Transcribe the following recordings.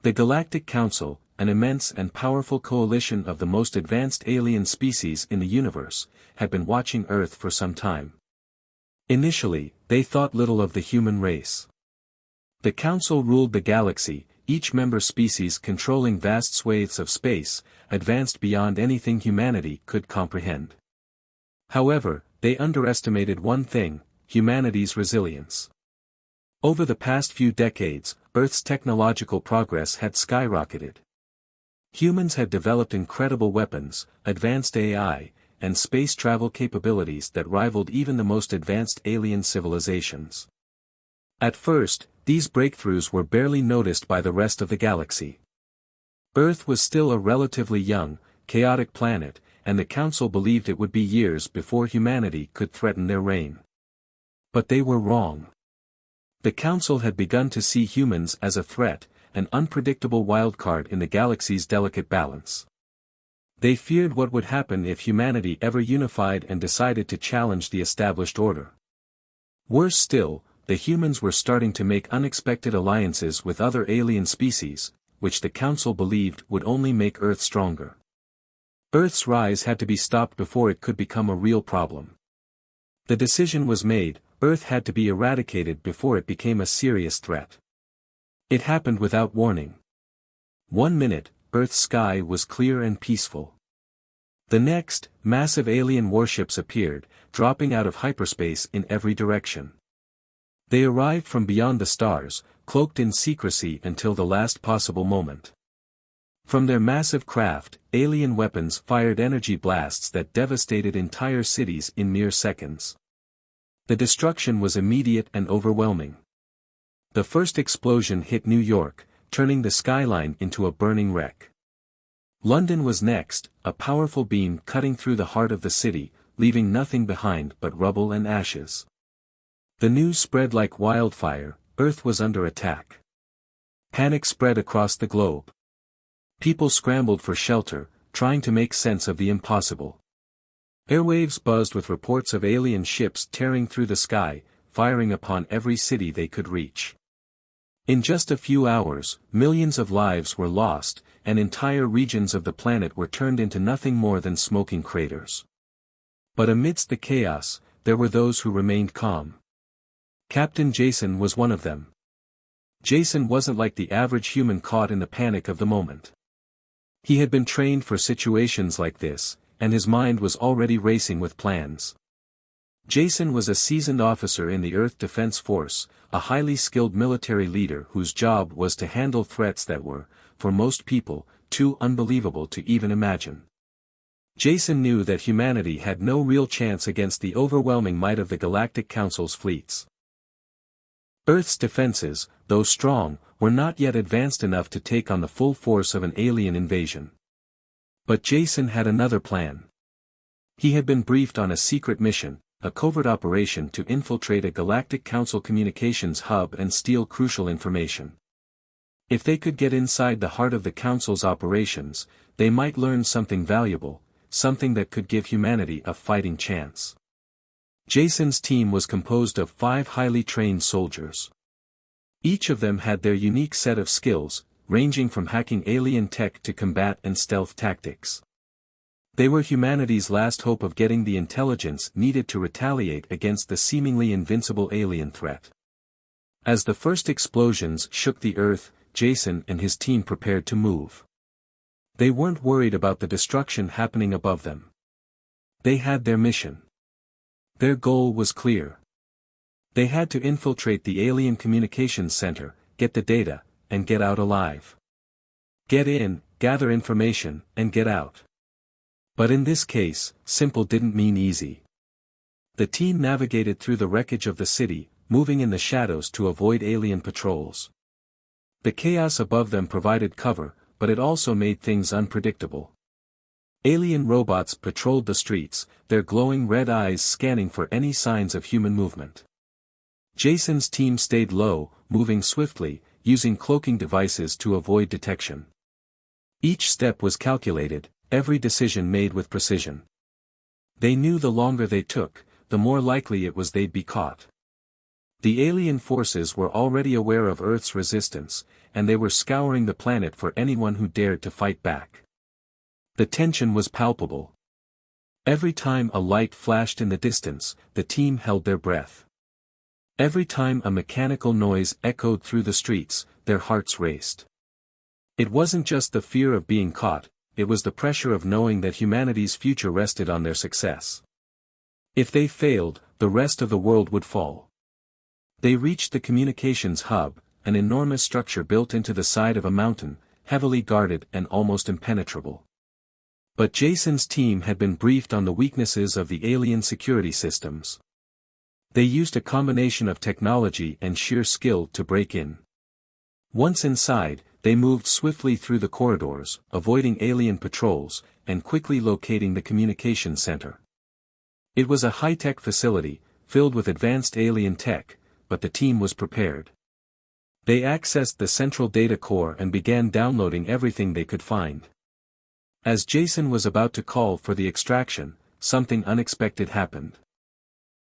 The Galactic Council, an immense and powerful coalition of the most advanced alien species in the universe, had been watching Earth for some time. Initially, they thought little of the human race. The Council ruled the galaxy, each member species controlling vast swathes of space, advanced beyond anything humanity could comprehend. However, they underestimated one thing: humanity's resilience. Over the past few decades, Earth's technological progress had skyrocketed. Humans had developed incredible weapons, advanced AI, and space travel capabilities that rivaled even the most advanced alien civilizations. At first, these breakthroughs were barely noticed by the rest of the galaxy. Earth was still a relatively young, chaotic planet, and the Council believed it would be years before humanity could threaten their reign. But they were wrong. The Council had begun to see humans as a threat, an unpredictable wildcard in the galaxy's delicate balance. They feared what would happen if humanity ever unified and decided to challenge the established order. Worse still, the humans were starting to make unexpected alliances with other alien species, which the Council believed would only make Earth stronger. Earth's rise had to be stopped before it could become a real problem. The decision was made: Earth had to be eradicated before it became a serious threat. It happened without warning. One minute, Earth's sky was clear and peaceful. The next, massive alien warships appeared, dropping out of hyperspace in every direction. They arrived from beyond the stars, cloaked in secrecy until the last possible moment. From their massive craft, alien weapons fired energy blasts that devastated entire cities in mere seconds. The destruction was immediate and overwhelming. The first explosion hit New York, turning the skyline into a burning wreck. London was next, a powerful beam cutting through the heart of the city, leaving nothing behind but rubble and ashes. The news spread like wildfire: Earth was under attack. Panic spread across the globe. People scrambled for shelter, trying to make sense of the impossible. Airwaves buzzed with reports of alien ships tearing through the sky, firing upon every city they could reach. In just a few hours, millions of lives were lost, and entire regions of the planet were turned into nothing more than smoking craters. But amidst the chaos, there were those who remained calm. Captain Jason was one of them. Jason wasn't like the average human caught in the panic of the moment. He had been trained for situations like this, and his mind was already racing with plans. Jason was a seasoned officer in the Earth Defense Force, a highly skilled military leader whose job was to handle threats that were, for most people, too unbelievable to even imagine. Jason knew that humanity had no real chance against the overwhelming might of the Galactic Council's fleets. Earth's defenses, though strong, were not yet advanced enough to take on the full force of an alien invasion. But Jason had another plan. He had been briefed on a secret mission, a covert operation to infiltrate a Galactic Council communications hub and steal crucial information. If they could get inside the heart of the Council's operations, they might learn something valuable, something that could give humanity a fighting chance. Jason's team was composed of 5 highly trained soldiers. Each of them had their unique set of skills, ranging from hacking alien tech to combat and stealth tactics. They were humanity's last hope of getting the intelligence needed to retaliate against the seemingly invincible alien threat. As the first explosions shook the Earth, Jason and his team prepared to move. They weren't worried about the destruction happening above them. They had their mission. Their goal was clear. They had to infiltrate the alien communications center, get the data, and get out alive. Get in, gather information, and get out. But in this case, simple didn't mean easy. The team navigated through the wreckage of the city, moving in the shadows to avoid alien patrols. The chaos above them provided cover, but it also made things unpredictable. Alien robots patrolled the streets, their glowing red eyes scanning for any signs of human movement. Jason's team stayed low, moving swiftly, using cloaking devices to avoid detection. Each step was calculated, every decision made with precision. They knew the longer they took, the more likely it was they'd be caught. The alien forces were already aware of Earth's resistance, and they were scouring the planet for anyone who dared to fight back. The tension was palpable. Every time a light flashed in the distance, the team held their breath. Every time a mechanical noise echoed through the streets, their hearts raced. It wasn't just the fear of being caught, it was the pressure of knowing that humanity's future rested on their success. If they failed, the rest of the world would fall. They reached the communications hub, an enormous structure built into the side of a mountain, heavily guarded and almost impenetrable. But Jason's team had been briefed on the weaknesses of the alien security systems. They used a combination of technology and sheer skill to break in. Once inside, they moved swiftly through the corridors, avoiding alien patrols, and quickly locating the communications center. It was a high-tech facility, filled with advanced alien tech, but the team was prepared. They accessed the central data core and began downloading everything they could find. As Jason was about to call for the extraction, something unexpected happened.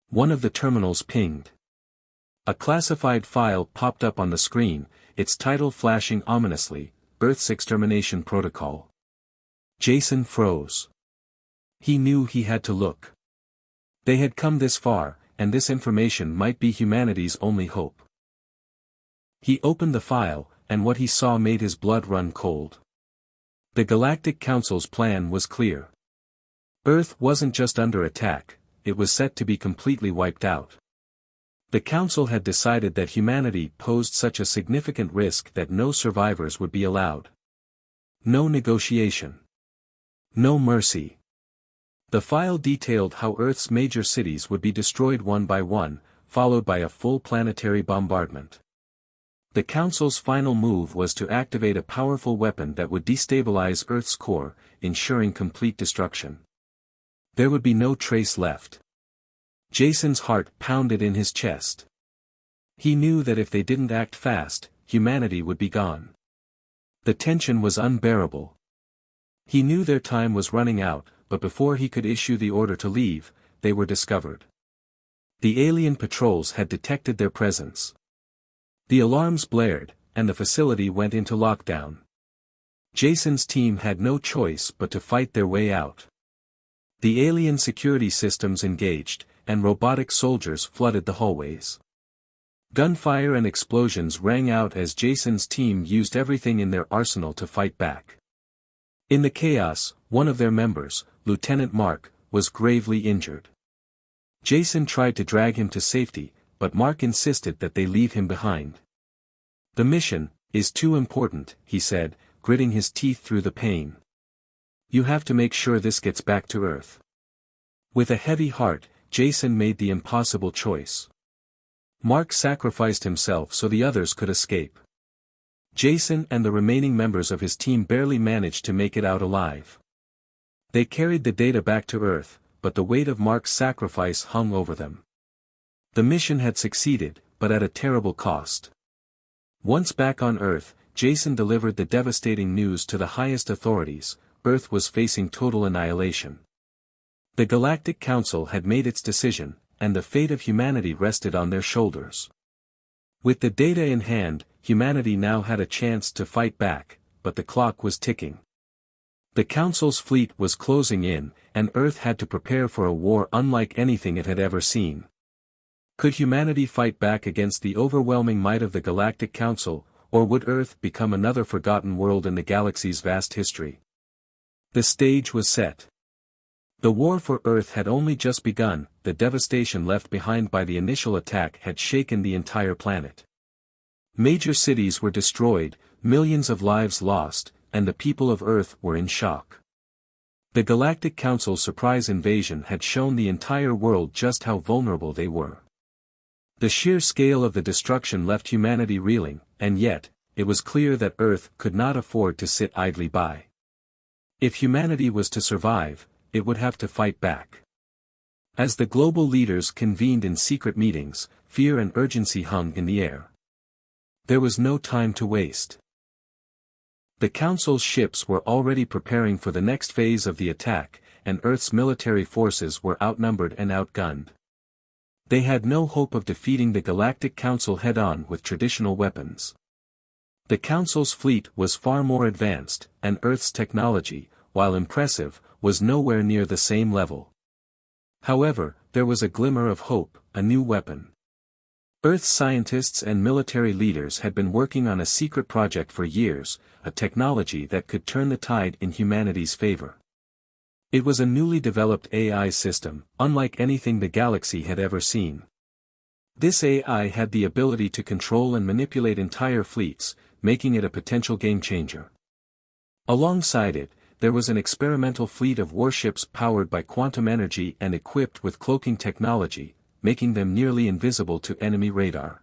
One of the terminals pinged. A classified file popped up on the screen, its title flashing ominously, Earth's Extermination Protocol. Jason froze. He knew he had to look. They had come this far, and this information might be humanity's only hope. He opened the file, and what he saw made his blood run cold. The Galactic Council's plan was clear. Earth wasn't just under attack, it was set to be completely wiped out. The Council had decided that humanity posed such a significant risk that no survivors would be allowed. No negotiation. No mercy. The file detailed how Earth's major cities would be destroyed one by one, followed by a full planetary bombardment. The Council's final move was to activate a powerful weapon that would destabilize Earth's core, ensuring complete destruction. There would be no trace left. Jason's heart pounded in his chest. He knew that if they didn't act fast, humanity would be gone. The tension was unbearable. He knew their time was running out, but before he could issue the order to leave, they were discovered. The alien patrols had detected their presence. The alarms blared, and the facility went into lockdown. Jason's team had no choice but to fight their way out. The alien security systems engaged, and robotic soldiers flooded the hallways. Gunfire and explosions rang out as Jason's team used everything in their arsenal to fight back. In the chaos, one of their members, Lieutenant Mark, was gravely injured. Jason tried to drag him to safety, but Mark insisted that they leave him behind. The mission is too important, he said, gritting his teeth through the pain. You have to make sure this gets back to Earth. With a heavy heart, Jason made the impossible choice. Mark sacrificed himself so the others could escape. Jason and the remaining members of his team barely managed to make it out alive. They carried the data back to Earth, but the weight of Mark's sacrifice hung over them. The mission had succeeded, but at a terrible cost. Once back on Earth, Jason delivered the devastating news to the highest authorities: Earth was facing total annihilation. The Galactic Council had made its decision, and the fate of humanity rested on their shoulders. With the data in hand, humanity now had a chance to fight back, but the clock was ticking. The Council's fleet was closing in, and Earth had to prepare for a war unlike anything it had ever seen. Could humanity fight back against the overwhelming might of the Galactic Council, or would Earth become another forgotten world in the galaxy's vast history? The stage was set. The war for Earth had only just begun. The devastation left behind by the initial attack had shaken the entire planet. Major cities were destroyed, millions of lives lost, and the people of Earth were in shock. The Galactic Council's surprise invasion had shown the entire world just how vulnerable they were. The sheer scale of the destruction left humanity reeling, and yet, it was clear that Earth could not afford to sit idly by. If humanity was to survive, it would have to fight back. As the global leaders convened in secret meetings, fear and urgency hung in the air. There was no time to waste. The Council's ships were already preparing for the next phase of the attack, and Earth's military forces were outnumbered and outgunned. They had no hope of defeating the Galactic Council head-on with traditional weapons. The Council's fleet was far more advanced, and Earth's technology, while impressive, was nowhere near the same level. However, there was a glimmer of hope, a new weapon. Earth's scientists and military leaders had been working on a secret project for years, a technology that could turn the tide in humanity's favor. It was a newly developed AI system, unlike anything the galaxy had ever seen. This AI had the ability to control and manipulate entire fleets, making it a potential game-changer. Alongside it, there was an experimental fleet of warships powered by quantum energy and equipped with cloaking technology, making them nearly invisible to enemy radar.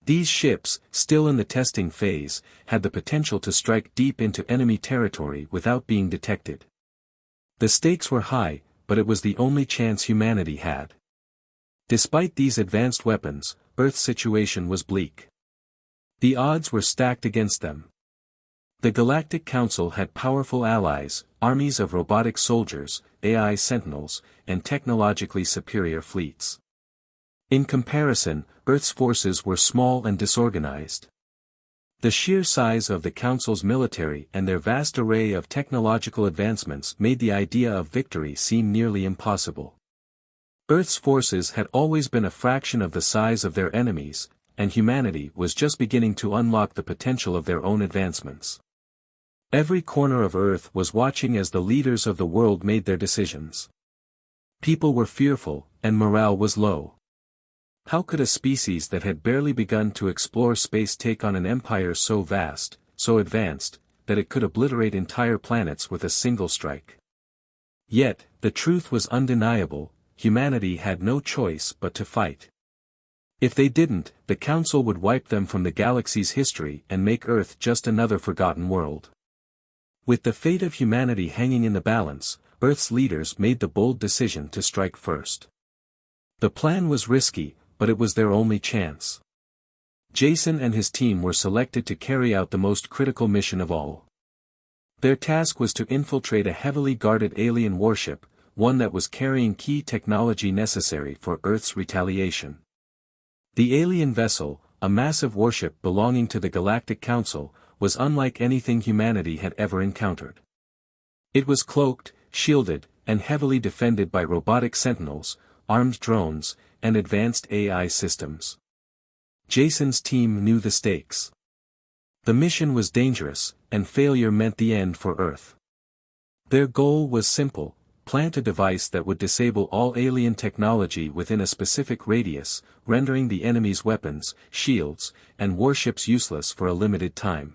These ships, still in the testing phase, had the potential to strike deep into enemy territory without being detected. The stakes were high, but it was the only chance humanity had. Despite these advanced weapons, Earth's situation was bleak. The odds were stacked against them. The Galactic Council had powerful allies, armies of robotic soldiers, AI sentinels, and technologically superior fleets. In comparison, Earth's forces were small and disorganized. The sheer size of the Council's military and their vast array of technological advancements made the idea of victory seem nearly impossible. Earth's forces had always been a fraction of the size of their enemies, and humanity was just beginning to unlock the potential of their own advancements. Every corner of Earth was watching as the leaders of the world made their decisions. People were fearful, and morale was low. How could a species that had barely begun to explore space take on an empire so vast, so advanced, that it could obliterate entire planets with a single strike? Yet, the truth was undeniable: humanity had no choice but to fight. If they didn't, the Council would wipe them from the galaxy's history and make Earth just another forgotten world. With the fate of humanity hanging in the balance, Earth's leaders made the bold decision to strike first. The plan was risky, but it was their only chance. Jason and his team were selected to carry out the most critical mission of all. Their task was to infiltrate a heavily guarded alien warship, one that was carrying key technology necessary for Earth's retaliation. The alien vessel, a massive warship belonging to the Galactic Council, was unlike anything humanity had ever encountered. It was cloaked, shielded, and heavily defended by robotic sentinels, armed drones, and advanced AI systems. Jason's team knew the stakes. The mission was dangerous, and failure meant the end for Earth. Their goal was simple: plant a device that would disable all alien technology within a specific radius, rendering the enemy's weapons, shields, and warships useless for a limited time.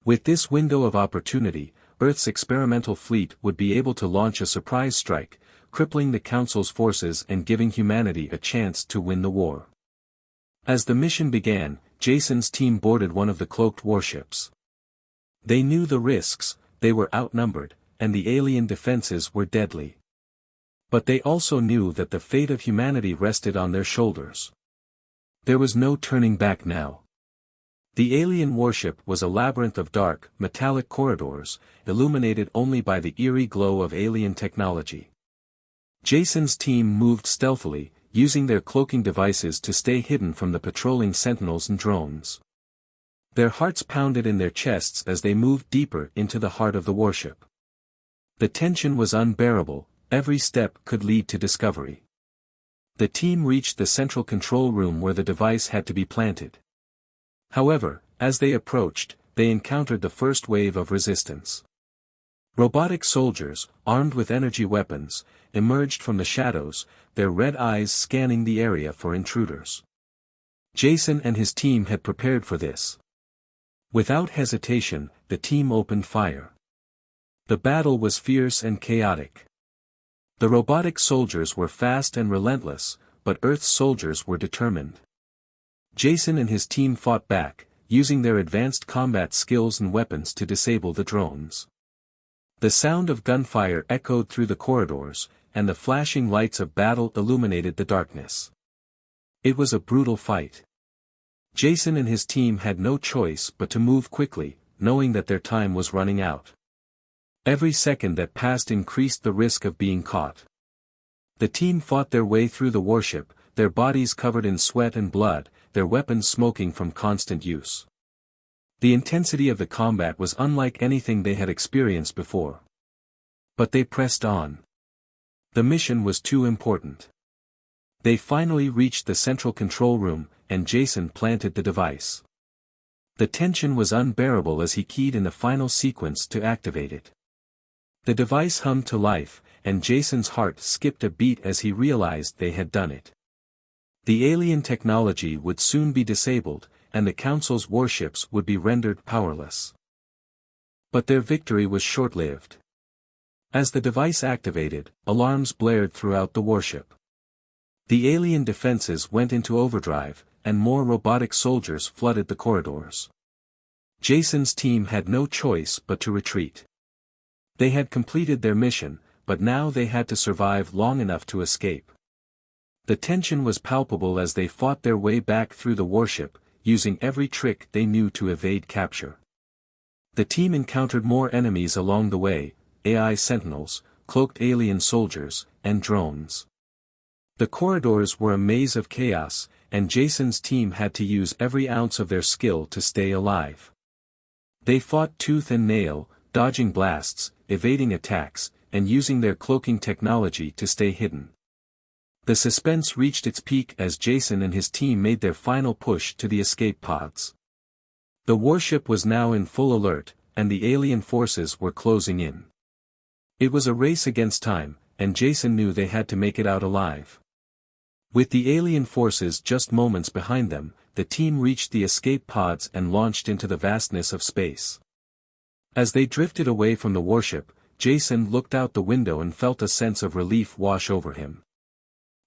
With this window of opportunity, Earth's experimental fleet would be able to launch a surprise strike, crippling the Council's forces and giving humanity a chance to win the war. As the mission began, Jason's team boarded one of the cloaked warships. They knew the risks: they were outnumbered, and the alien defenses were deadly. But they also knew that the fate of humanity rested on their shoulders. There was no turning back now. The alien warship was a labyrinth of dark, metallic corridors, illuminated only by the eerie glow of alien technology. Jason's team moved stealthily, using their cloaking devices to stay hidden from the patrolling sentinels and drones. Their hearts pounded in their chests as they moved deeper into the heart of the warship. The tension was unbearable: every step could lead to discovery. The team reached the central control room where the device had to be planted. However, as they approached, they encountered the first wave of resistance. Robotic soldiers, armed with energy weapons, emerged from the shadows, their red eyes scanning the area for intruders. Jason and his team had prepared for this. Without hesitation, the team opened fire. The battle was fierce and chaotic. The robotic soldiers were fast and relentless, but Earth's soldiers were determined. Jason and his team fought back, using their advanced combat skills and weapons to disable the drones. The sound of gunfire echoed through the corridors, and the flashing lights of battle illuminated the darkness. It was a brutal fight. Jason and his team had no choice but to move quickly, knowing that their time was running out. Every second that passed increased the risk of being caught. The team fought their way through the warship, their bodies covered in sweat and blood, their weapons smoking from constant use. The intensity of the combat was unlike anything they had experienced before. But they pressed on. The mission was too important. They finally reached the central control room, and Jason planted the device. The tension was unbearable as he keyed in the final sequence to activate it. The device hummed to life, and Jason's heart skipped a beat as he realized they had done it. The alien technology would soon be disabled, and the Council's warships would be rendered powerless. But their victory was short-lived. As the device activated, alarms blared throughout the warship. The alien defenses went into overdrive, and more robotic soldiers flooded the corridors. Jason's team had no choice but to retreat. They had completed their mission, but now they had to survive long enough to escape. The tension was palpable as they fought their way back through the warship, using every trick they knew to evade capture. The team encountered more enemies along the way: AI sentinels, cloaked alien soldiers, and drones. The corridors were a maze of chaos, and Jason's team had to use every ounce of their skill to stay alive. They fought tooth and nail, dodging blasts, evading attacks, and using their cloaking technology to stay hidden. The suspense reached its peak as Jason and his team made their final push to the escape pods. The warship was now in full alert, and the alien forces were closing in. It was a race against time, and Jason knew they had to make it out alive. With the alien forces just moments behind them, the team reached the escape pods and launched into the vastness of space. As they drifted away from the warship, Jason looked out the window and felt a sense of relief wash over him.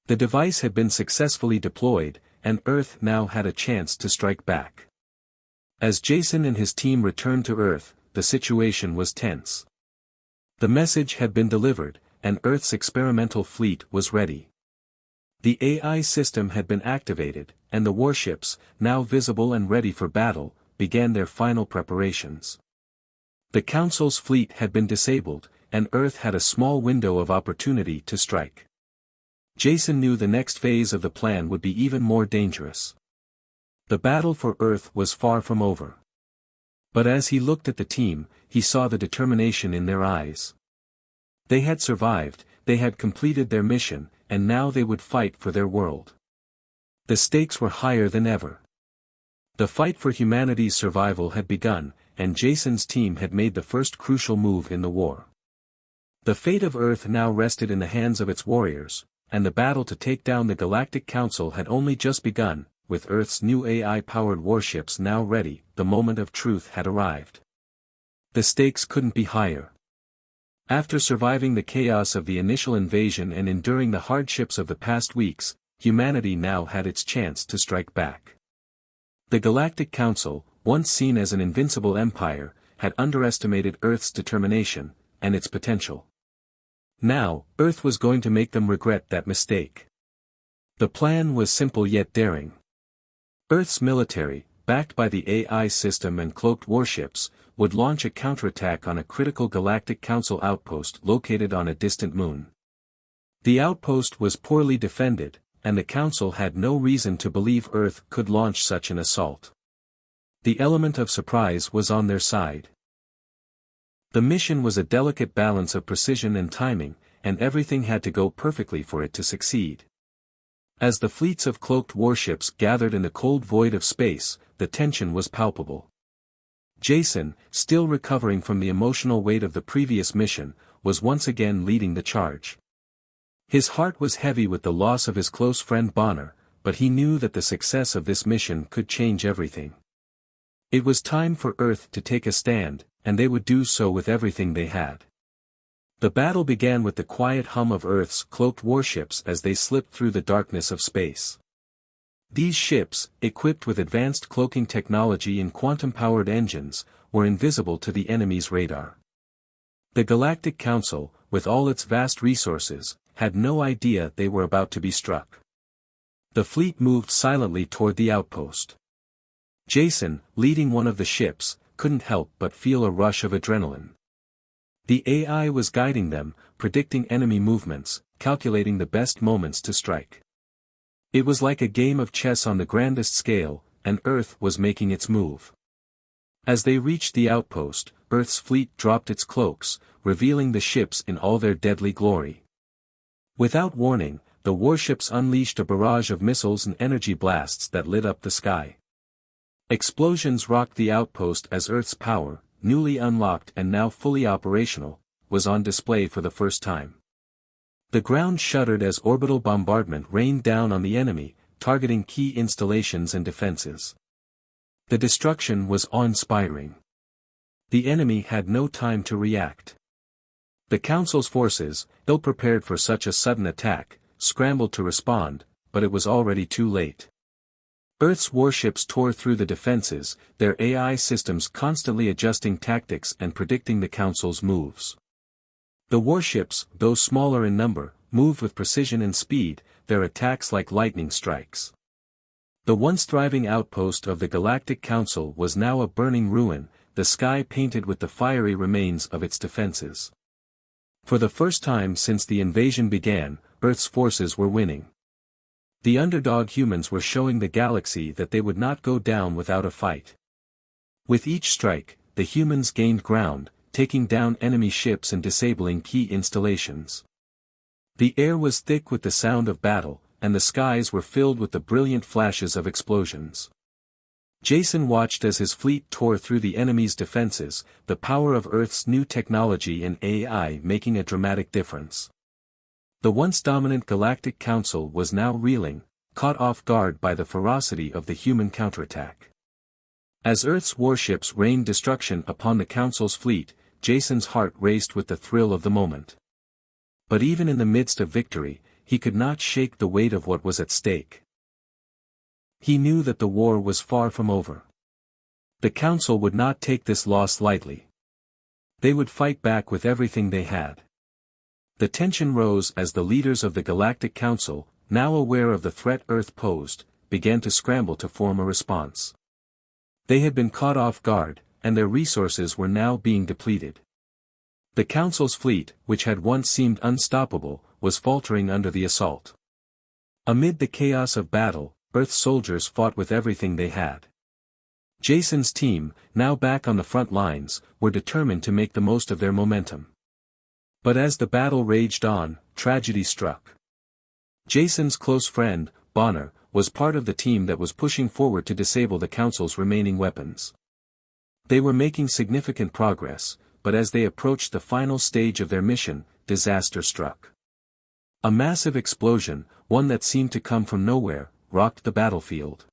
The device had been successfully deployed, and Earth now had a chance to strike back. As Jason and his team returned to Earth, the situation was tense. The message had been delivered, and Earth's experimental fleet was ready. The AI system had been activated, and the warships, now visible and ready for battle, began their final preparations. The Council's fleet had been disabled, and Earth had a small window of opportunity to strike. Jason knew the next phase of the plan would be even more dangerous. The battle for Earth was far from over. But as he looked at the team, he saw the determination in their eyes. They had survived, they had completed their mission, and now they would fight for their world. The stakes were higher than ever. The fight for humanity's survival had begun, and Jason's team had made the first crucial move in the war. The fate of Earth now rested in the hands of its warriors, and the battle to take down the Galactic Council had only just begun. With Earth's new AI-powered warships now ready, the moment of truth had arrived. The stakes couldn't be higher. After surviving the chaos of the initial invasion and enduring the hardships of the past weeks, humanity now had its chance to strike back. The Galactic Council, once seen as an invincible empire, had underestimated Earth's determination, and its potential. Now, Earth was going to make them regret that mistake. The plan was simple yet daring. Earth's military, backed by the AI system and cloaked warships, would launch a counterattack on a critical Galactic Council outpost located on a distant moon. The outpost was poorly defended, and the Council had no reason to believe Earth could launch such an assault. The element of surprise was on their side. The mission was a delicate balance of precision and timing, and everything had to go perfectly for it to succeed. As the fleets of cloaked warships gathered in the cold void of space, the tension was palpable. Jason, still recovering from the emotional weight of the previous mission, was once again leading the charge. His heart was heavy with the loss of his close friend Bonner, but he knew that the success of this mission could change everything. It was time for Earth to take a stand, and they would do so with everything they had. The battle began with the quiet hum of Earth's cloaked warships as they slipped through the darkness of space. These ships, equipped with advanced cloaking technology and quantum-powered engines, were invisible to the enemy's radar. The Galactic Council, with all its vast resources, had no idea they were about to be struck. The fleet moved silently toward the outpost. Jason, leading one of the ships, couldn't help but feel a rush of adrenaline. The AI was guiding them, predicting enemy movements, calculating the best moments to strike. It was like a game of chess on the grandest scale, and Earth was making its move. As they reached the outpost, Earth's fleet dropped its cloaks, revealing the ships in all their deadly glory. Without warning, the warships unleashed a barrage of missiles and energy blasts that lit up the sky. Explosions rocked the outpost as Earth's power, newly unlocked and now fully operational, was on display for the first time. The ground shuddered as orbital bombardment rained down on the enemy, targeting key installations and defenses. The destruction was awe-inspiring. The enemy had no time to react. The Council's forces, ill-prepared for such a sudden attack, scrambled to respond, but it was already too late. Earth's warships tore through the defenses, their AI systems constantly adjusting tactics and predicting the Council's moves. The warships, though smaller in number, moved with precision and speed, their attacks like lightning strikes. The once thriving outpost of the Galactic Council was now a burning ruin, the sky painted with the fiery remains of its defenses. For the first time since the invasion began, Earth's forces were winning. The underdog humans were showing the galaxy that they would not go down without a fight. With each strike, the humans gained ground, taking down enemy ships and disabling key installations. The air was thick with the sound of battle, and the skies were filled with the brilliant flashes of explosions. Jason watched as his fleet tore through the enemy's defenses, the power of Earth's new technology and AI making a dramatic difference. The once dominant Galactic Council was now reeling, caught off guard by the ferocity of the human counterattack. As Earth's warships rained destruction upon the Council's fleet, Jason's heart raced with the thrill of the moment. But even in the midst of victory, he could not shake the weight of what was at stake. He knew that the war was far from over. The Council would not take this loss lightly. They would fight back with everything they had. The tension rose as the leaders of the Galactic Council, now aware of the threat Earth posed, began to scramble to form a response. They had been caught off guard, and their resources were now being depleted. The Council's fleet, which had once seemed unstoppable, was faltering under the assault. Amid the chaos of battle, Earth's soldiers fought with everything they had. Jason's team, now back on the front lines, were determined to make the most of their momentum. But as the battle raged on, tragedy struck. Jason's close friend, Bonner, was part of the team that was pushing forward to disable the Council's remaining weapons. They were making significant progress, but as they approached the final stage of their mission, disaster struck. A massive explosion, one that seemed to come from nowhere, rocked the battlefield.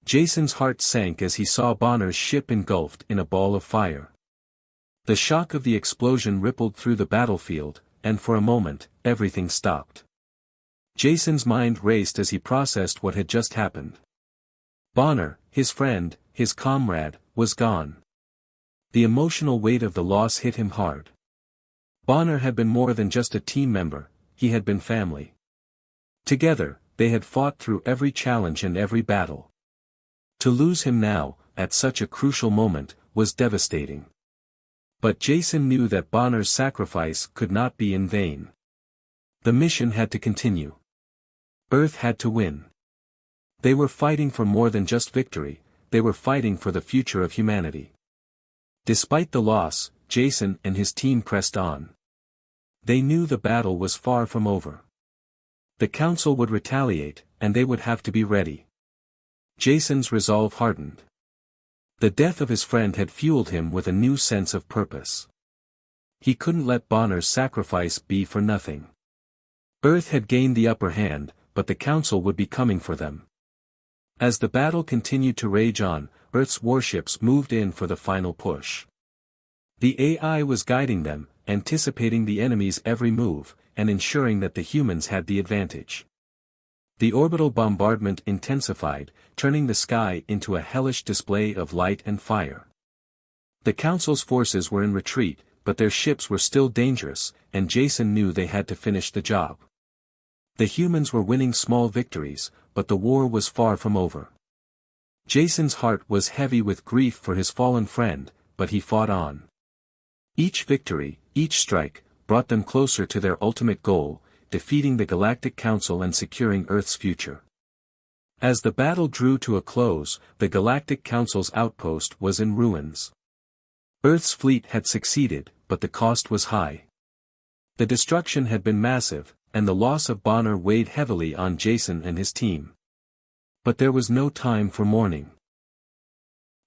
Jason's heart sank as he saw Bonner's ship engulfed in a ball of fire. The shock of the explosion rippled through the battlefield, and for a moment, everything stopped. Jason's mind raced as he processed what had just happened. Bonner, his friend, his comrade, was gone. The emotional weight of the loss hit him hard. Bonner had been more than just a team member, he had been family. Together, they had fought through every challenge and every battle. To lose him now, at such a crucial moment, was devastating. But Jason knew that Bonner's sacrifice could not be in vain. The mission had to continue. Earth had to win. They were fighting for more than just victory, they were fighting for the future of humanity. Despite the loss, Jason and his team pressed on. They knew the battle was far from over. The Council would retaliate, and they would have to be ready. Jason's resolve hardened. The death of his friend had fueled him with a new sense of purpose. He couldn't let Bonner's sacrifice be for nothing. Earth had gained the upper hand, but the Council would be coming for them. As the battle continued to rage on, Earth's warships moved in for the final push. The AI was guiding them, anticipating the enemy's every move, and ensuring that the humans had the advantage. The orbital bombardment intensified, turning the sky into a hellish display of light and fire. The Council's forces were in retreat, but their ships were still dangerous, and Jason knew they had to finish the job. The humans were winning small victories, but the war was far from over. Jason's heart was heavy with grief for his fallen friend, but he fought on. Each victory, each strike, brought them closer to their ultimate goal, defeating the Galactic Council and securing Earth's future. As the battle drew to a close, the Galactic Council's outpost was in ruins. Earth's fleet had succeeded, but the cost was high. The destruction had been massive, and the loss of Bonner weighed heavily on Jason and his team. But there was no time for mourning.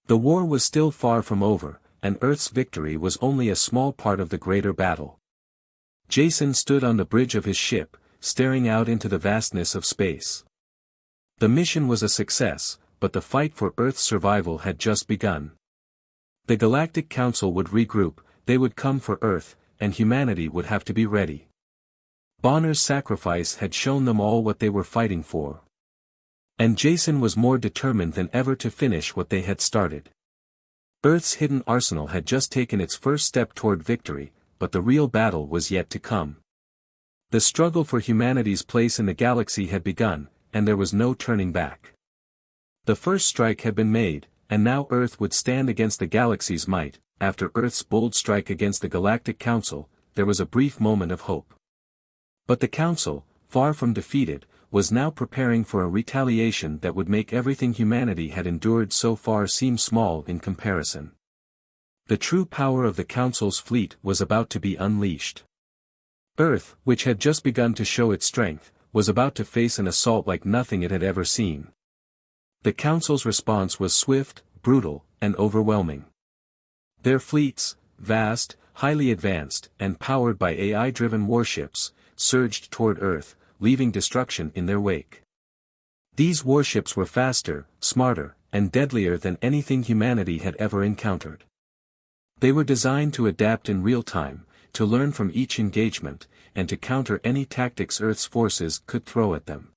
The war was still far from over, and Earth's victory was only a small part of the greater battle. Jason stood on the bridge of his ship, staring out into the vastness of space. The mission was a success, but the fight for Earth's survival had just begun. The Galactic Council would regroup, they would come for Earth, and humanity would have to be ready. Bonner's sacrifice had shown them all what they were fighting for. And Jason was more determined than ever to finish what they had started. Earth's hidden arsenal had just taken its first step toward victory, but the real battle was yet to come. The struggle for humanity's place in the galaxy had begun, and there was no turning back. The first strike had been made, and now Earth would stand against the galaxy's might. After Earth's bold strike against the Galactic Council, there was a brief moment of hope. But the Council, far from defeated, was now preparing for a retaliation that would make everything humanity had endured so far seem small in comparison. The true power of the Council's fleet was about to be unleashed. Earth, which had just begun to show its strength, was about to face an assault like nothing it had ever seen. The Council's response was swift, brutal, and overwhelming. Their fleets, vast, highly advanced, and powered by AI-driven warships, surged toward Earth, leaving destruction in their wake. These warships were faster, smarter, and deadlier than anything humanity had ever encountered. They were designed to adapt in real time, to learn from each engagement, and to counter any tactics Earth's forces could throw at them.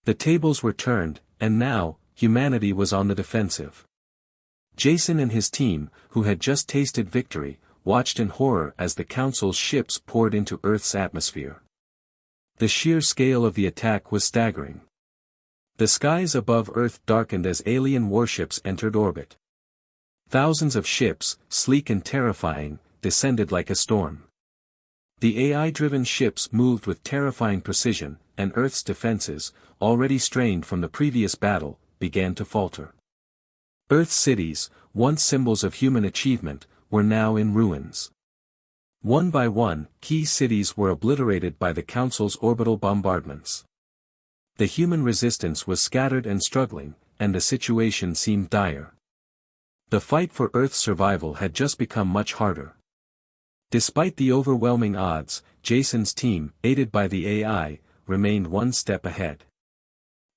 The tables were turned, and now, humanity was on the defensive. Jason and his team, who had just tasted victory, watched in horror as the Council's ships poured into Earth's atmosphere. The sheer scale of the attack was staggering. The skies above Earth darkened as alien warships entered orbit. Thousands of ships, sleek and terrifying, descended like a storm. The AI-driven ships moved with terrifying precision, and Earth's defenses, already strained from the previous battle, began to falter. Earth's cities, once symbols of human achievement, were now in ruins. One by one, key cities were obliterated by the Council's orbital bombardments. The human resistance was scattered and struggling, and the situation seemed dire. The fight for Earth's survival had just become much harder. Despite the overwhelming odds, Jason's team, aided by the AI, remained one step ahead.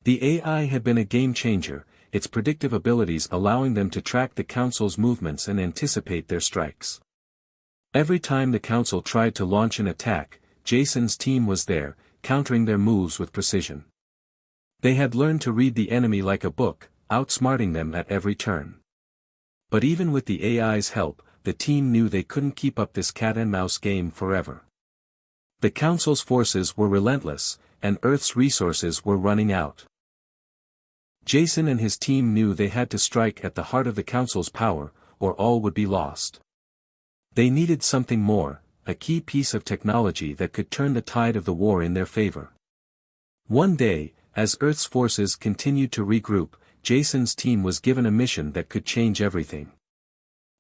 The AI had been a game-changer, its predictive abilities allowing them to track the Council's movements and anticipate their strikes. Every time the Council tried to launch an attack, Jason's team was there, countering their moves with precision. They had learned to read the enemy like a book, outsmarting them at every turn. But even with the AI's help, the team knew they couldn't keep up this cat-and-mouse game forever. The Council's forces were relentless, and Earth's resources were running out. Jason and his team knew they had to strike at the heart of the Council's power, or all would be lost. They needed something more, a key piece of technology that could turn the tide of the war in their favor. One day, as Earth's forces continued to regroup, Jason's team was given a mission that could change everything.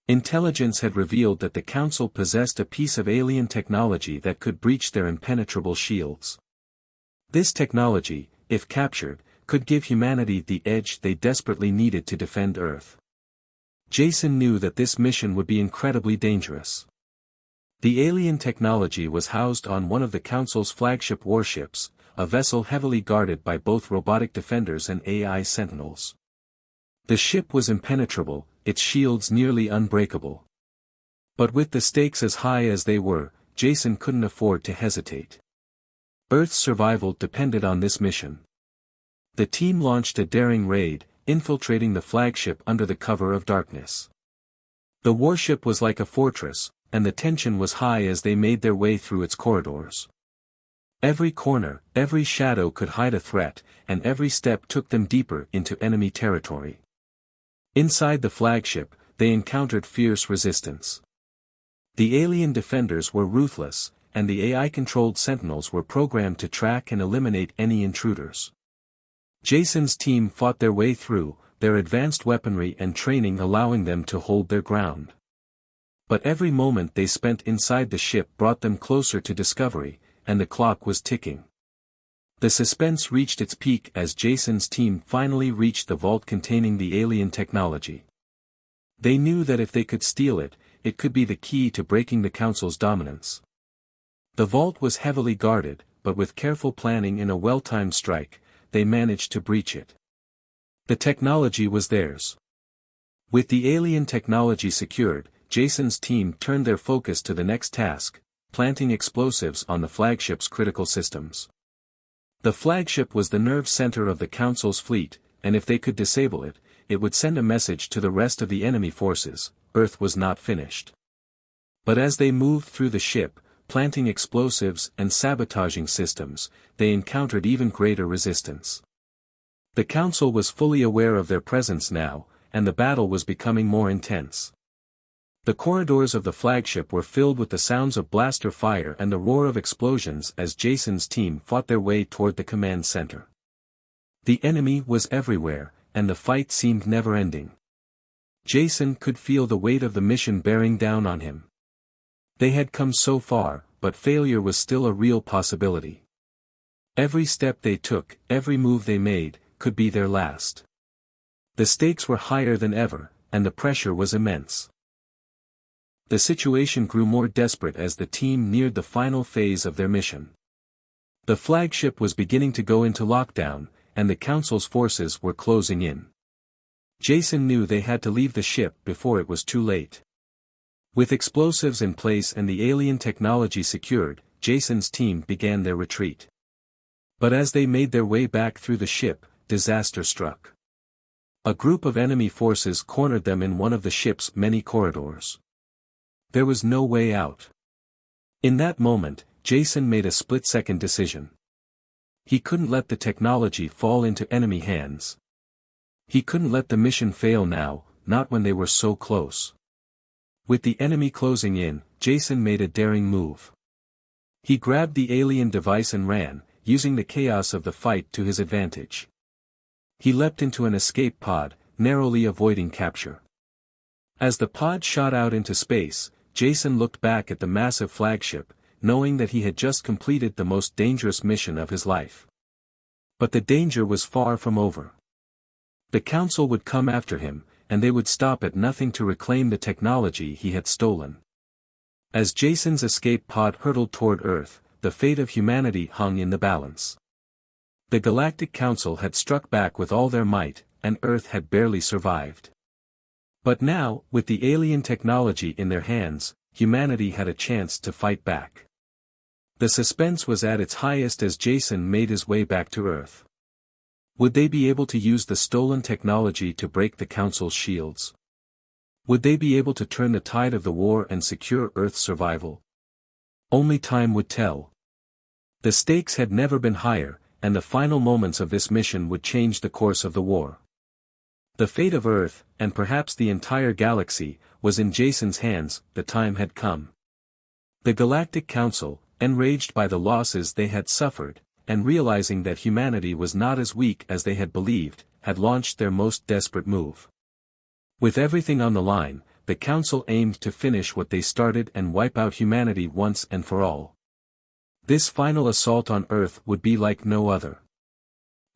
Intelligence had revealed that the Council possessed a piece of alien technology that could breach their impenetrable shields. This technology, if captured, could give humanity the edge they desperately needed to defend Earth. Jason knew that this mission would be incredibly dangerous. The alien technology was housed on one of the Council's flagship warships, a vessel heavily guarded by both robotic defenders and AI sentinels. The ship was impenetrable, its shields nearly unbreakable. But with the stakes as high as they were, Jason couldn't afford to hesitate. Earth's survival depended on this mission. The team launched a daring raid, infiltrating the flagship under the cover of darkness. The warship was like a fortress, and the tension was high as they made their way through its corridors. Every corner, every shadow could hide a threat, and every step took them deeper into enemy territory. Inside the flagship, they encountered fierce resistance. The alien defenders were ruthless, and the AI-controlled sentinels were programmed to track and eliminate any intruders. Jason's team fought their way through, their advanced weaponry and training allowing them to hold their ground. But every moment they spent inside the ship brought them closer to discovery, and the clock was ticking. The suspense reached its peak as Jason's team finally reached the vault containing the alien technology. They knew that if they could steal it, it could be the key to breaking the Council's dominance. The vault was heavily guarded, but with careful planning and a well-timed strike, they managed to breach it. The technology was theirs. With the alien technology secured, Jason's team turned their focus to the next task, planting explosives on the flagship's critical systems. The flagship was the nerve center of the Council's fleet, and if they could disable it, it would send a message to the rest of the enemy forces: Earth was not finished. But as they moved through the ship, planting explosives and sabotaging systems, they encountered even greater resistance. The Council was fully aware of their presence now, and the battle was becoming more intense. The corridors of the flagship were filled with the sounds of blaster fire and the roar of explosions as Jason's team fought their way toward the command center. The enemy was everywhere, and the fight seemed never-ending. Jason could feel the weight of the mission bearing down on him. They had come so far, but failure was still a real possibility. Every step they took, every move they made, could be their last. The stakes were higher than ever, and the pressure was immense. The situation grew more desperate as the team neared the final phase of their mission. The flagship was beginning to go into lockdown, and the Council's forces were closing in. Jason knew they had to leave the ship before it was too late. With explosives in place and the alien technology secured, Jason's team began their retreat. But as they made their way back through the ship, disaster struck. A group of enemy forces cornered them in one of the ship's many corridors. There was no way out. In that moment, Jason made a split-second decision. He couldn't let the technology fall into enemy hands. He couldn't let the mission fail now, not when they were so close. With the enemy closing in, Jason made a daring move. He grabbed the alien device and ran, using the chaos of the fight to his advantage. He leapt into an escape pod, narrowly avoiding capture. As the pod shot out into space, Jason looked back at the massive flagship, knowing that he had just completed the most dangerous mission of his life. But the danger was far from over. The Council would come after him, and they would stop at nothing to reclaim the technology he had stolen. As Jason's escape pod hurtled toward Earth, the fate of humanity hung in the balance. The Galactic Council had struck back with all their might, and Earth had barely survived. But now, with the alien technology in their hands, humanity had a chance to fight back. The suspense was at its highest as Jason made his way back to Earth. Would they be able to use the stolen technology to break the Council's shields? Would they be able to turn the tide of the war and secure Earth's survival? Only time would tell. The stakes had never been higher, and the final moments of this mission would change the course of the war. The fate of Earth, and perhaps the entire galaxy, was in Jason's hands. The time had come. The Galactic Council, enraged by the losses they had suffered, and realizing that humanity was not as weak as they had believed, had launched their most desperate move. With everything on the line, the Council aimed to finish what they started and wipe out humanity once and for all. This final assault on Earth would be like no other.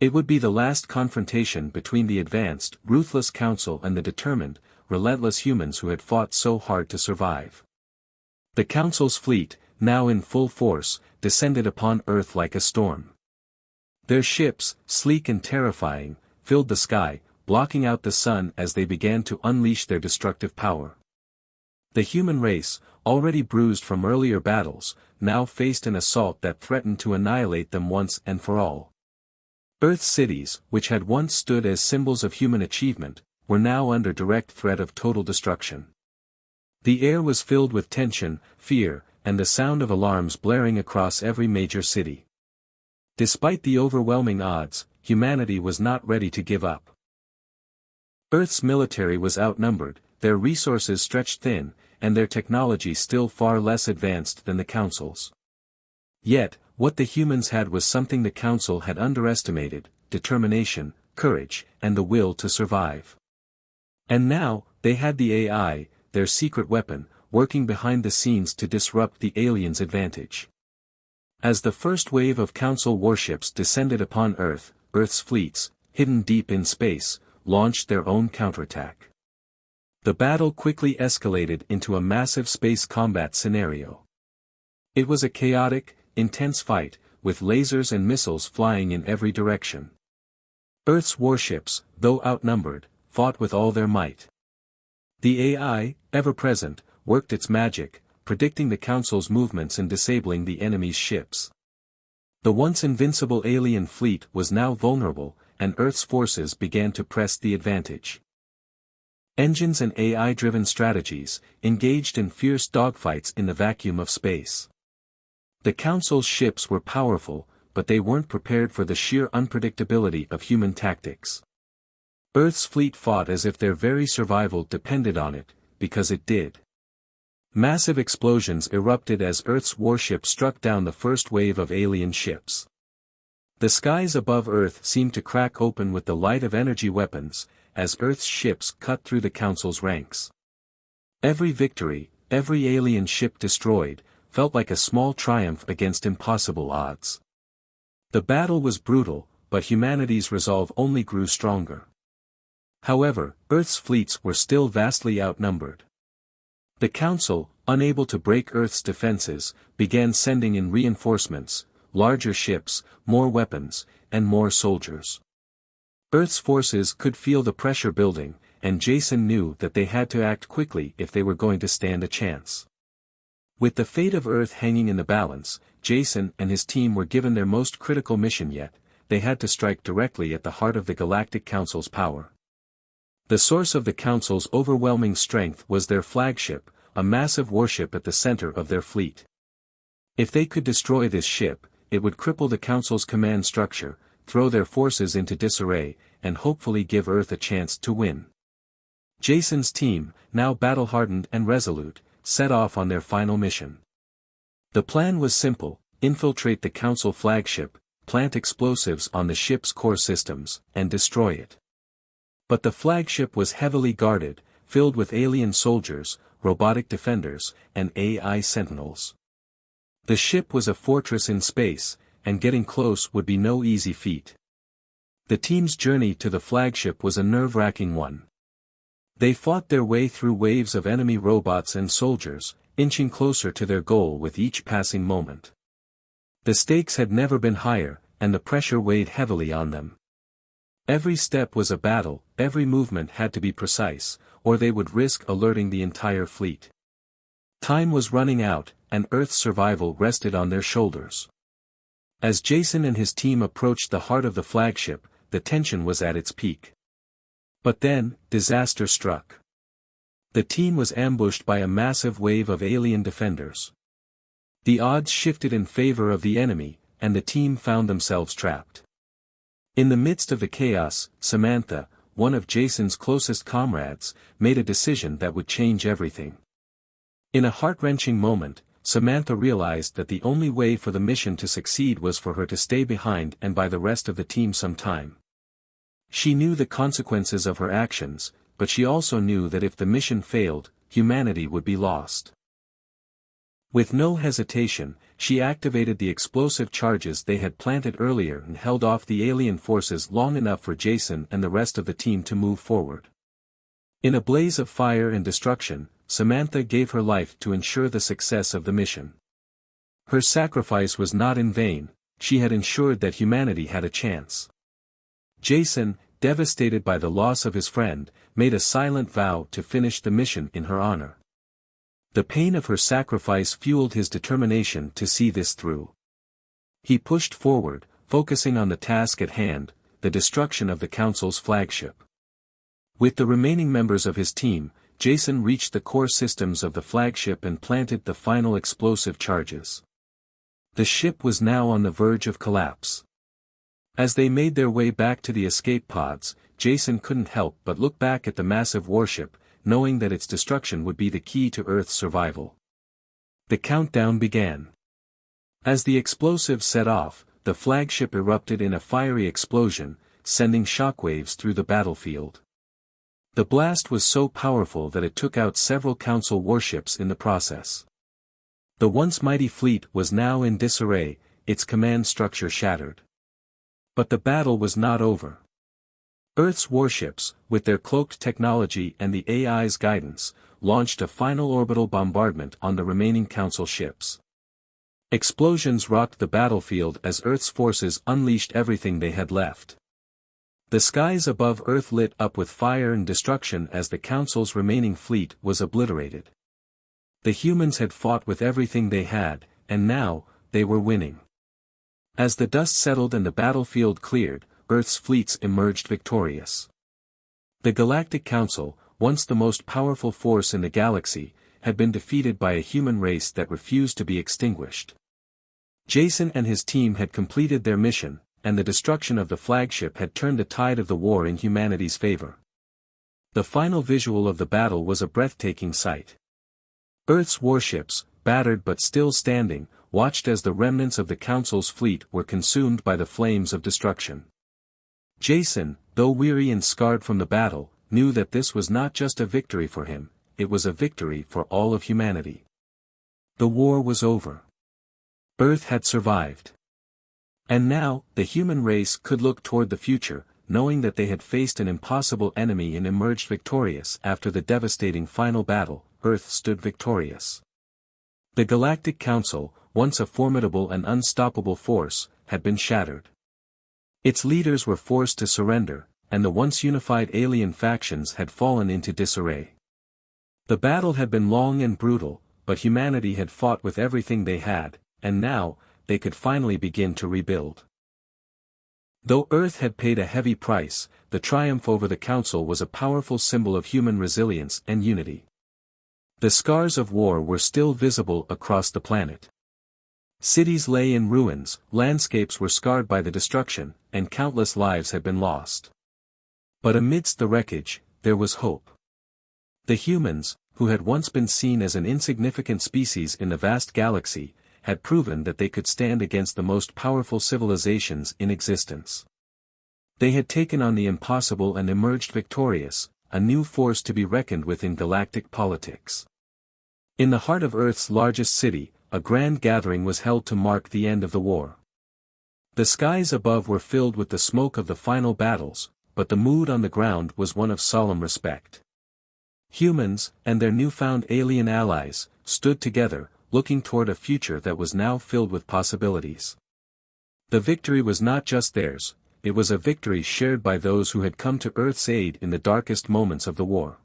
It would be the last confrontation between the advanced, ruthless Council and the determined, relentless humans who had fought so hard to survive. The Council's fleet, now in full force, descended upon Earth like a storm. Their ships, sleek and terrifying, filled the sky, blocking out the sun as they began to unleash their destructive power. The human race, already bruised from earlier battles, now faced an assault that threatened to annihilate them once and for all. Earth's cities, which had once stood as symbols of human achievement, were now under direct threat of total destruction. The air was filled with tension, fear, and the sound of alarms blaring across every major city. Despite the overwhelming odds, humanity was not ready to give up. Earth's military was outnumbered, their resources stretched thin, and their technology still far less advanced than the Council's. Yet, what the humans had was something the Council had underestimated: determination, courage, and the will to survive. And now, they had the AI, their secret weapon, working behind the scenes to disrupt the aliens' advantage. As the first wave of Council warships descended upon Earth, Earth's fleets, hidden deep in space, launched their own counterattack. The battle quickly escalated into a massive space combat scenario. It was a chaotic, intense fight, with lasers and missiles flying in every direction. Earth's warships, though outnumbered, fought with all their might. The AI, ever present, worked its magic, predicting the Council's movements and disabling the enemy's ships. The once invincible alien fleet was now vulnerable, and Earth's forces began to press the advantage. Engines and AI-driven strategies, engaged in fierce dogfights in the vacuum of space. The Council's ships were powerful, but they weren't prepared for the sheer unpredictability of human tactics. Earth's fleet fought as if their very survival depended on it, because it did. Massive explosions erupted as Earth's warships struck down the first wave of alien ships. The skies above Earth seemed to crack open with the light of energy weapons, as Earth's ships cut through the Council's ranks. Every victory, every alien ship destroyed, felt like a small triumph against impossible odds. The battle was brutal, but humanity's resolve only grew stronger. However, Earth's fleets were still vastly outnumbered. The Council, unable to break Earth's defenses, began sending in reinforcements, larger ships, more weapons, and more soldiers. Earth's forces could feel the pressure building, and Jason knew that they had to act quickly if they were going to stand a chance. With the fate of Earth hanging in the balance, Jason and his team were given their most critical mission yet. They had to strike directly at the heart of the Galactic Council's power. The source of the Council's overwhelming strength was their flagship, a massive warship at the center of their fleet. If they could destroy this ship, it would cripple the Council's command structure, throw their forces into disarray, and hopefully give Earth a chance to win. Jason's team, now battle-hardened and resolute, set off on their final mission. The plan was simple: infiltrate the Council flagship, plant explosives on the ship's core systems, and destroy it. But the flagship was heavily guarded, filled with alien soldiers, robotic defenders, and AI sentinels. The ship was a fortress in space, and getting close would be no easy feat. The team's journey to the flagship was a nerve-wracking one. They fought their way through waves of enemy robots and soldiers, inching closer to their goal with each passing moment. The stakes had never been higher, and the pressure weighed heavily on them. Every step was a battle, every movement had to be precise, or they would risk alerting the entire fleet. Time was running out, and Earth's survival rested on their shoulders. As Jason and his team approached the heart of the flagship, the tension was at its peak. But then, disaster struck. The team was ambushed by a massive wave of alien defenders. The odds shifted in favor of the enemy, and the team found themselves trapped. In the midst of the chaos, Samantha, one of Jason's closest comrades, made a decision that would change everything. In a heart-wrenching moment, Samantha realized that the only way for the mission to succeed was for her to stay behind and buy the rest of the team some time. She knew the consequences of her actions, but she also knew that if the mission failed, humanity would be lost. With no hesitation, she activated the explosive charges they had planted earlier and held off the alien forces long enough for Jason and the rest of the team to move forward. In a blaze of fire and destruction, Samantha gave her life to ensure the success of the mission. Her sacrifice was not in vain; she had ensured that humanity had a chance. Jason, devastated by the loss of his friend, made a silent vow to finish the mission in her honor. The pain of her sacrifice fueled his determination to see this through. He pushed forward, focusing on the task at hand, the destruction of the Council's flagship. With the remaining members of his team, Jason reached the core systems of the flagship and planted the final explosive charges. The ship was now on the verge of collapse. As they made their way back to the escape pods, Jason couldn't help but look back at the massive warship, knowing that its destruction would be the key to Earth's survival. The countdown began. As the explosives set off, the flagship erupted in a fiery explosion, sending shockwaves through the battlefield. The blast was so powerful that it took out several Council warships in the process. The once mighty fleet was now in disarray, its command structure shattered. But the battle was not over. Earth's warships, with their cloaked technology and the AI's guidance, launched a final orbital bombardment on the remaining Council ships. Explosions rocked the battlefield as Earth's forces unleashed everything they had left. The skies above Earth lit up with fire and destruction as the Council's remaining fleet was obliterated. The humans had fought with everything they had, and now, they were winning. As the dust settled and the battlefield cleared, Earth's fleets emerged victorious. The Galactic Council, once the most powerful force in the galaxy, had been defeated by a human race that refused to be extinguished. Jason and his team had completed their mission, and the destruction of the flagship had turned the tide of the war in humanity's favor. The final visual of the battle was a breathtaking sight. Earth's warships, battered but still standing, watched as the remnants of the Council's fleet were consumed by the flames of destruction. Jason, though weary and scarred from the battle, knew that this was not just a victory for him, it was a victory for all of humanity. The war was over. Earth had survived. And now, the human race could look toward the future, knowing that they had faced an impossible enemy and emerged victorious. After the devastating final battle, Earth stood victorious. The Galactic Council, once a formidable and unstoppable force, had been shattered. Its leaders were forced to surrender, and the once unified alien factions had fallen into disarray. The battle had been long and brutal, but humanity had fought with everything they had, and now, they could finally begin to rebuild. Though Earth had paid a heavy price, the triumph over the Council was a powerful symbol of human resilience and unity. The scars of war were still visible across the planet. Cities lay in ruins, landscapes were scarred by the destruction, and countless lives had been lost. But amidst the wreckage, there was hope. The humans, who had once been seen as an insignificant species in the vast galaxy, had proven that they could stand against the most powerful civilizations in existence. They had taken on the impossible and emerged victorious, a new force to be reckoned with in galactic politics. In the heart of Earth's largest city, a grand gathering was held to mark the end of the war. The skies above were filled with the smoke of the final battles, but the mood on the ground was one of solemn respect. Humans, and their newfound alien allies, stood together, looking toward a future that was now filled with possibilities. The victory was not just theirs, it was a victory shared by those who had come to Earth's aid in the darkest moments of the war.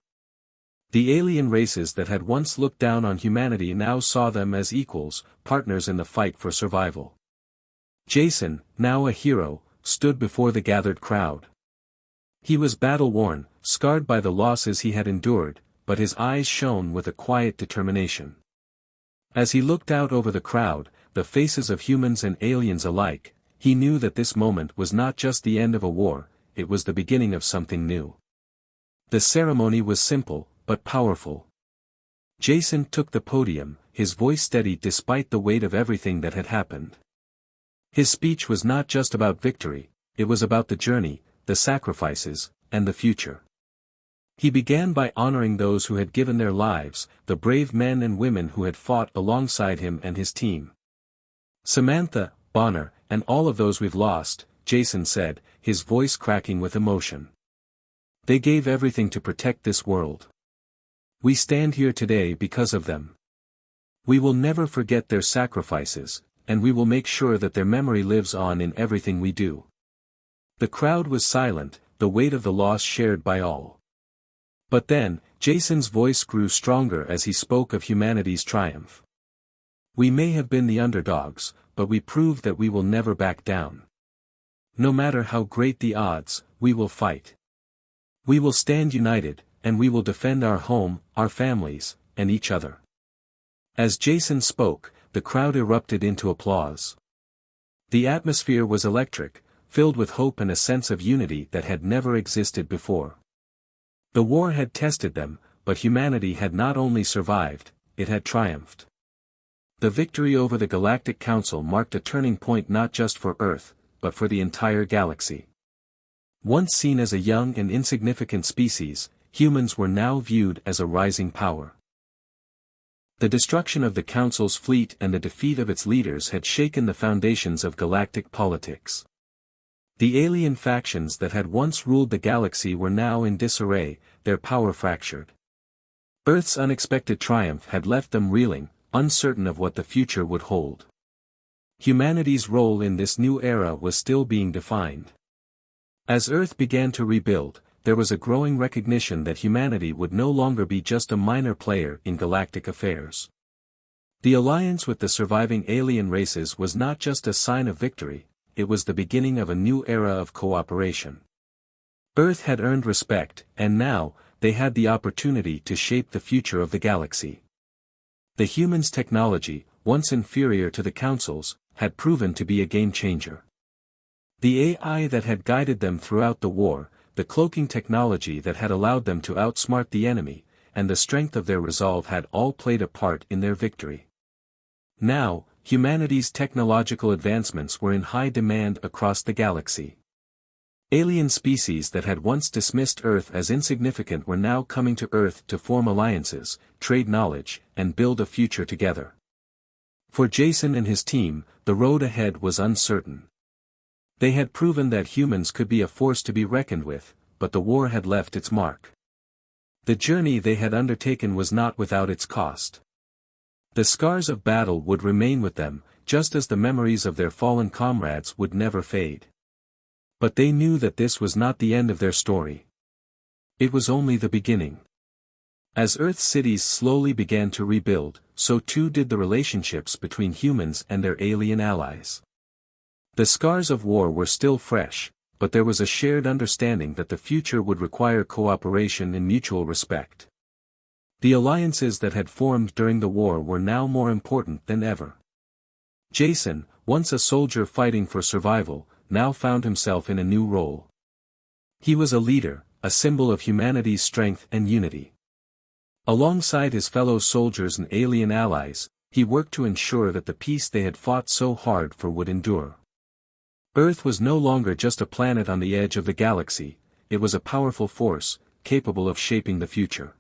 The alien races that had once looked down on humanity now saw them as equals, partners in the fight for survival. Jason, now a hero, stood before the gathered crowd. He was battle-worn, scarred by the losses he had endured, but his eyes shone with a quiet determination. As he looked out over the crowd, the faces of humans and aliens alike, he knew that this moment was not just the end of a war, it was the beginning of something new. The ceremony was simple, but powerful. Jason took the podium, his voice steady despite the weight of everything that had happened. His speech was not just about victory, it was about the journey, the sacrifices, and the future. He began by honoring those who had given their lives, the brave men and women who had fought alongside him and his team. Samantha, Bonner, and all of those we've lost, Jason said, his voice cracking with emotion. They gave everything to protect this world. We stand here today because of them. We will never forget their sacrifices, and we will make sure that their memory lives on in everything we do. The crowd was silent, the weight of the loss shared by all. But then, Jason's voice grew stronger as he spoke of humanity's triumph. We may have been the underdogs, but we proved that we will never back down. No matter how great the odds, we will fight. We will stand united, and we will defend our home, our families, and each other. As Jason spoke, the crowd erupted into applause. The atmosphere was electric, filled with hope and a sense of unity that had never existed before. The war had tested them, but humanity had not only survived, it had triumphed. The victory over the Galactic Council marked a turning point not just for Earth, but for the entire galaxy. Once seen as a young and insignificant species, humans were now viewed as a rising power. The destruction of the Council's fleet and the defeat of its leaders had shaken the foundations of galactic politics. The alien factions that had once ruled the galaxy were now in disarray, their power fractured. Earth's unexpected triumph had left them reeling, uncertain of what the future would hold. Humanity's role in this new era was still being defined. As Earth began to rebuild, there was a growing recognition that humanity would no longer be just a minor player in galactic affairs. The alliance with the surviving alien races was not just a sign of victory, it was the beginning of a new era of cooperation. Earth had earned respect, and now, they had the opportunity to shape the future of the galaxy. The humans' technology, once inferior to the Council's, had proven to be a game-changer. The AI that had guided them throughout the war, the cloaking technology that had allowed them to outsmart the enemy, and the strength of their resolve had all played a part in their victory. Now, humanity's technological advancements were in high demand across the galaxy. Alien species that had once dismissed Earth as insignificant were now coming to Earth to form alliances, trade knowledge, and build a future together. For Jason and his team, the road ahead was uncertain. They had proven that humans could be a force to be reckoned with, but the war had left its mark. The journey they had undertaken was not without its cost. The scars of battle would remain with them, just as the memories of their fallen comrades would never fade. But they knew that this was not the end of their story. It was only the beginning. As Earth's cities slowly began to rebuild, so too did the relationships between humans and their alien allies. The scars of war were still fresh, but there was a shared understanding that the future would require cooperation and mutual respect. The alliances that had formed during the war were now more important than ever. Jason, once a soldier fighting for survival, now found himself in a new role. He was a leader, a symbol of humanity's strength and unity. Alongside his fellow soldiers and alien allies, he worked to ensure that the peace they had fought so hard for would endure. Earth was no longer just a planet on the edge of the galaxy, it was a powerful force, capable of shaping the future.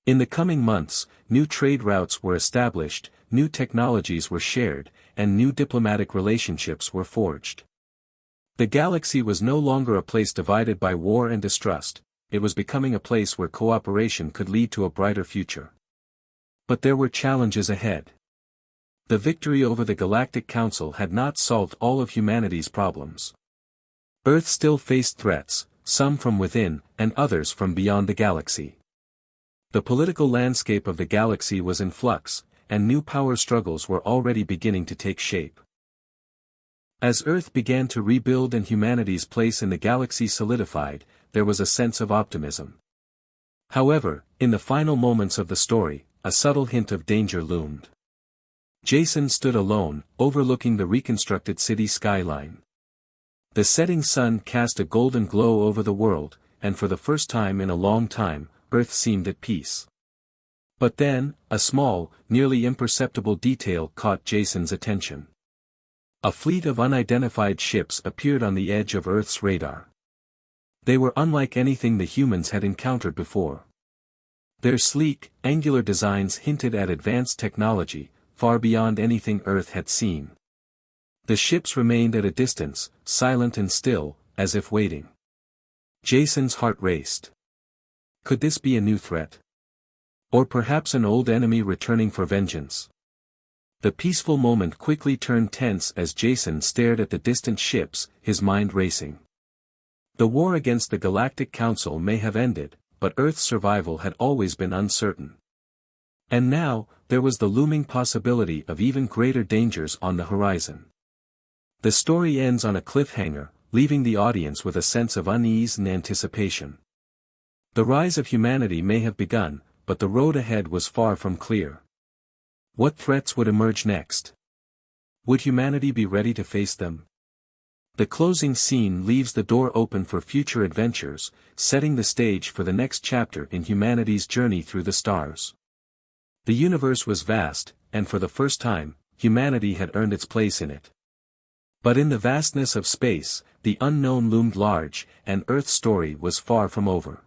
In the coming months, new trade routes were established, new technologies were shared, and new diplomatic relationships were forged. The galaxy was no longer a place divided by war and distrust, it was becoming a place where cooperation could lead to a brighter future. But there were challenges ahead. The victory over the Galactic Council had not solved all of humanity's problems. Earth still faced threats, some from within, and others from beyond the galaxy. The political landscape of the galaxy was in flux, and new power struggles were already beginning to take shape. As Earth began to rebuild and humanity's place in the galaxy solidified, there was a sense of optimism. However, in the final moments of the story, a subtle hint of danger loomed. Jason stood alone, overlooking the reconstructed city skyline. The setting sun cast a golden glow over the world, and for the first time in a long time, Earth seemed at peace. But then, a small, nearly imperceptible detail caught Jason's attention. A fleet of unidentified ships appeared on the edge of Earth's radar. They were unlike anything the humans had encountered before. Their sleek, angular designs hinted at advanced technology, far beyond anything Earth had seen. The ships remained at a distance, silent and still, as if waiting. Jason's heart raced. Could this be a new threat? Or perhaps an old enemy returning for vengeance? The peaceful moment quickly turned tense as Jason stared at the distant ships, his mind racing. The war against the Galactic Council may have ended, but Earth's survival had always been uncertain. And now, there was the looming possibility of even greater dangers on the horizon. The story ends on a cliffhanger, leaving the audience with a sense of unease and anticipation. The rise of humanity may have begun, but the road ahead was far from clear. What threats would emerge next? Would humanity be ready to face them? The closing scene leaves the door open for future adventures, setting the stage for the next chapter in humanity's journey through the stars. The universe was vast, and for the first time, humanity had earned its place in it. But in the vastness of space, the unknown loomed large, and Earth's story was far from over.